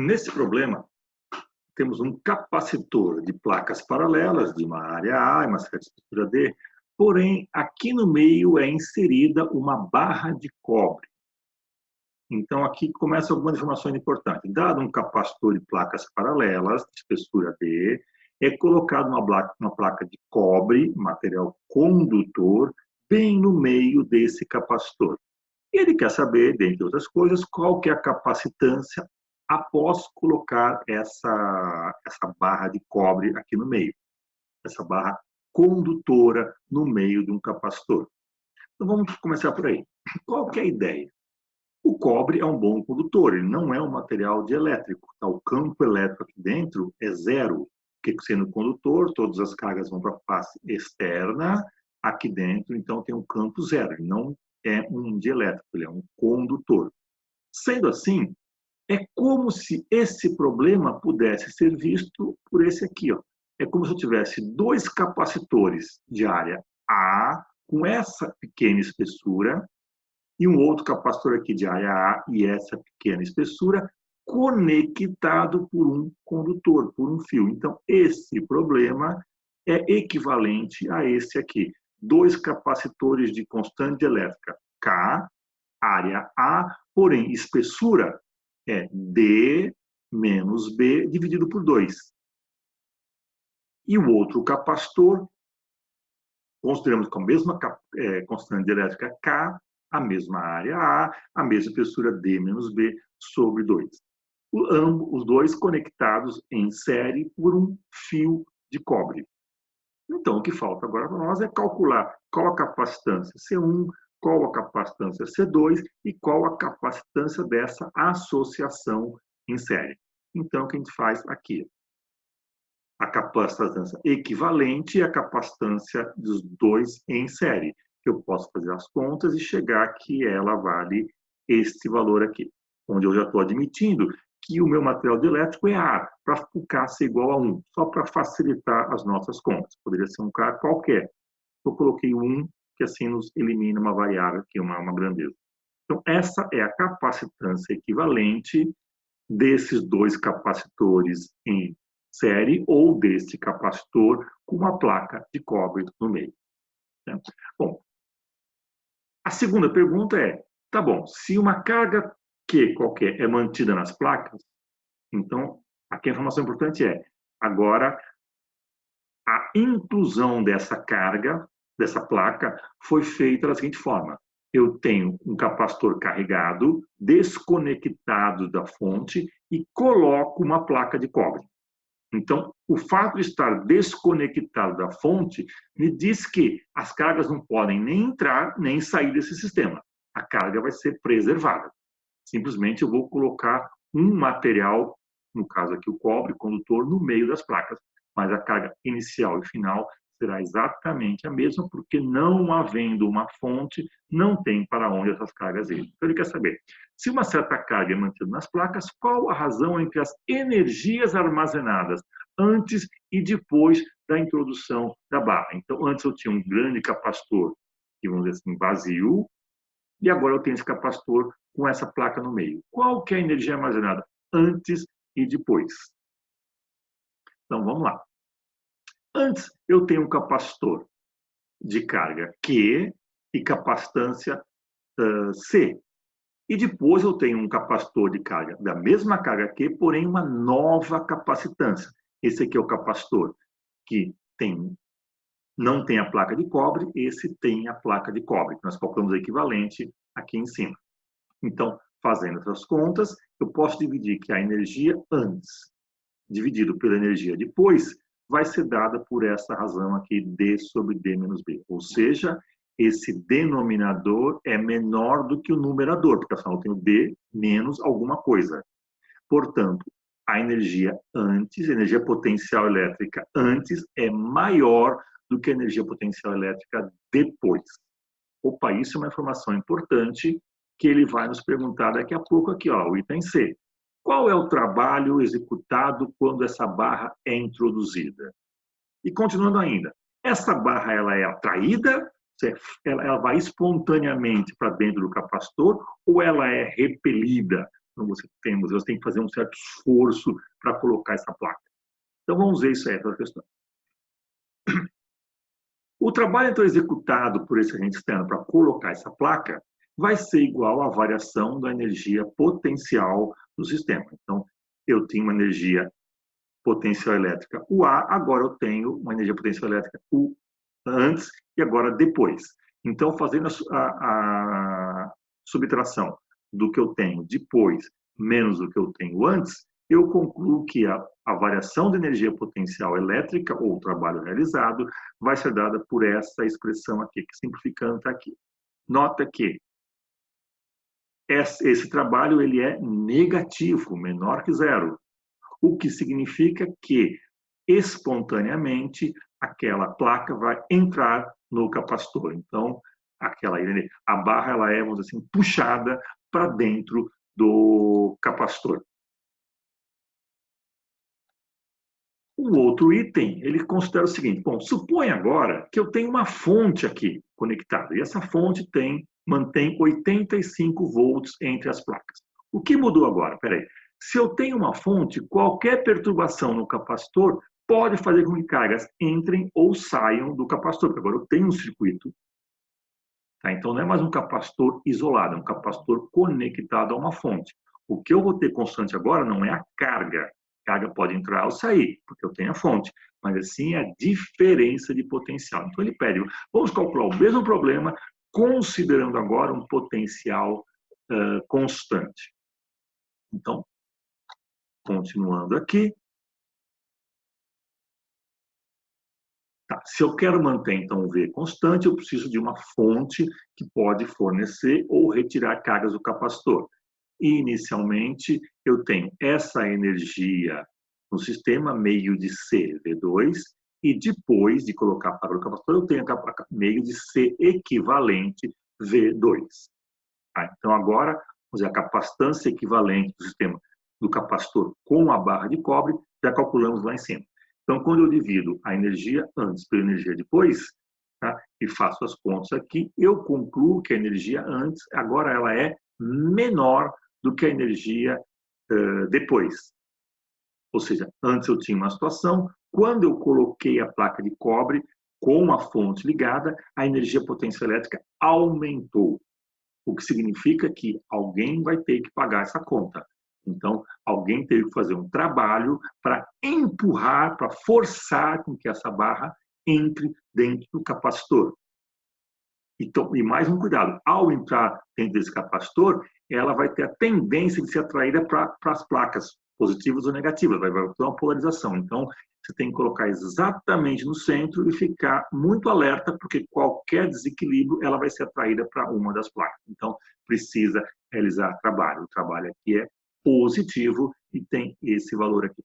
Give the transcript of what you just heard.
Nesse problema, temos um capacitor de placas paralelas de uma área A e uma certa espessura D, porém, aqui no meio é inserida uma barra de cobre. Então, aqui começam algumas informações importantes. Dado um capacitor de placas paralelas, de espessura D, é colocado uma placa de cobre, material condutor, bem no meio desse capacitor. E ele quer saber, dentre outras coisas, qual que é a capacitância após colocar essa barra de cobre aqui no meio, essa barra condutora no meio de um capacitor. Então, vamos começar por aí. Qual que é a ideia? O cobre é um bom condutor, ele não é um material dielétrico. Tá? O campo elétrico aqui dentro é zero, porque sendo condutor, todas as cargas vão para a face externa, aqui dentro, então tem um campo zero. Ele não é um dielétrico, ele é um condutor. Sendo assim, é como se esse problema pudesse ser visto por esse aqui. Ó. É como se eu tivesse dois capacitores de área A, com essa pequena espessura, e um outro capacitor aqui de área A e essa pequena espessura, conectado por um condutor, por um fio. Então, esse problema é equivalente a esse aqui. Dois capacitores de constante elétrica, K, área A, porém, espessura é D menos B dividido por 2. E o outro capacitor, consideramos com a mesma constante elétrica K, a mesma área A, a mesma espessura D menos B sobre 2. Os dois conectados em série por um fio de cobre. Então, o que falta agora para nós é calcular qual a capacitância C1, qual a capacitância C2 e qual a capacitância dessa associação em série. Então, o que a gente faz aqui? A capacitância equivalente e a capacitância dos dois em série. Eu posso fazer as contas e chegar que ela vale este valor aqui, onde eu já estou admitindo que o meu material dielétrico é A, para o K ser igual a 1, só para facilitar as nossas contas. Poderia ser um K qualquer. Eu coloquei 1, que assim nos elimina uma variável aqui, uma grandeza. Então, essa é a capacitância equivalente desses dois capacitores em série ou deste capacitor com uma placa de cobre no meio. Bom, a segunda pergunta é, tá bom, se uma carga Q qualquer é mantida nas placas, então, aqui a informação importante é, agora, a inclusão dessa carga, dessa placa, foi feita da seguinte forma. Eu tenho um capacitor carregado, desconectado da fonte, e coloco uma placa de cobre. Então, o fato de estar desconectado da fonte me diz que as cargas não podem nem entrar, nem sair desse sistema. A carga vai ser preservada. Simplesmente eu vou colocar um material, no caso aqui o cobre, condutor, no meio das placas. Mas a carga inicial e final será exatamente a mesma, porque não havendo uma fonte, não tem para onde essas cargas irem. Então ele quer saber, se uma certa carga é mantida nas placas, qual a razão entre as energias armazenadas antes e depois da introdução da barra? Então, antes eu tinha um grande capacitor, vamos dizer assim, vazio, e agora eu tenho esse capacitor com essa placa no meio. Qual que é a energia armazenada antes e depois? Então, vamos lá. Antes, eu tenho um capacitor de carga Q e capacitância C. E depois eu tenho um capacitor de carga da mesma carga Q, porém uma nova capacitância. Esse aqui é o capacitor que não tem a placa de cobre, esse tem a placa de cobre. Nós calculamos o equivalente aqui em cima. Então, fazendo essas contas, eu posso dividir que a energia antes, dividido pela energia depois, vai ser dada por essa razão aqui, D sobre D menos B. Ou seja, esse denominador é menor do que o numerador, porque afinal eu tenho D menos alguma coisa. Portanto, a energia antes, a energia potencial elétrica antes é maior do que a energia potencial elétrica depois. Opa, isso é uma informação importante que ele vai nos perguntar daqui a pouco aqui, ó, o item C. Qual é o trabalho executado quando essa barra é introduzida? E continuando ainda, essa barra ela é atraída, ela vai espontaneamente para dentro do capacitor ou ela é repelida Então, você tem que fazer um certo esforço para colocar essa placa. Então, vamos ver isso aí, essa questão. O trabalho, então, executado por esse agente externo para colocar essa placa vai ser igual à variação da energia potencial do sistema. Então, eu tinha uma energia potencial elétrica UA, agora eu tenho uma energia potencial elétrica U antes e agora depois. Então, fazendo a subtração do que eu tenho depois menos do que eu tenho antes, eu concluo que a variação de energia potencial elétrica, ou o trabalho realizado, vai ser dada por essa expressão aqui, que simplificando está aqui. Nota que esse trabalho ele é negativo, menor que zero, o que significa que, espontaneamente, aquela placa vai entrar no capacitor. Então, a barra ela é, vamos dizer assim, puxada para dentro do capacitor. O outro item, ele considera o seguinte, bom, supõe agora que eu tenho uma fonte aqui conectada, e essa fonte mantém 85 volts entre as placas. O que mudou agora? Peraí. Se eu tenho uma fonte, qualquer perturbação no capacitor pode fazer com que cargas entrem ou saiam do capacitor, porque agora eu tenho um circuito. Tá? Então, não é mais um capacitor isolado, é um capacitor conectado a uma fonte. O que eu vou ter constante agora não é a carga. A carga pode entrar ou sair, porque eu tenho a fonte, mas assim é a diferença de potencial. Então, ele pede, vamos calcular o mesmo problema, considerando agora um potencial constante. Então, continuando aqui. Tá, se eu quero manter, então, o V constante, eu preciso de uma fonte que pode fornecer ou retirar cargas do capacitor. Inicialmente, eu tenho essa energia no sistema, meio de C, V2, e depois de colocar para o capacitor, eu tenho meio de C equivalente, V2. Tá, então, agora, vamos dizer, a capacitância equivalente do sistema do capacitor com a barra de cobre, já calculamos lá em cima. Então, quando eu divido a energia antes pela energia depois, tá, e faço as contas aqui, eu concluo que a energia antes, agora ela é menor do que a energia depois. Ou seja, antes eu tinha uma situação, quando eu coloquei a placa de cobre com a fonte ligada, a energia potencial elétrica aumentou. O que significa que alguém vai ter que pagar essa conta. Então, alguém teve que fazer um trabalho para empurrar, para forçar com que essa barra entre dentro do capacitor. Então, e mais um cuidado, ao entrar dentro desse capacitor, ela vai ter a tendência de ser atraída para as placas, positivas ou negativas, vai ter uma polarização. Então, você tem que colocar exatamente no centro e ficar muito alerta, porque qualquer desequilíbrio, ela vai ser atraída para uma das placas. Então, precisa realizar trabalho. O trabalho aqui é positivo e tem esse valor aqui.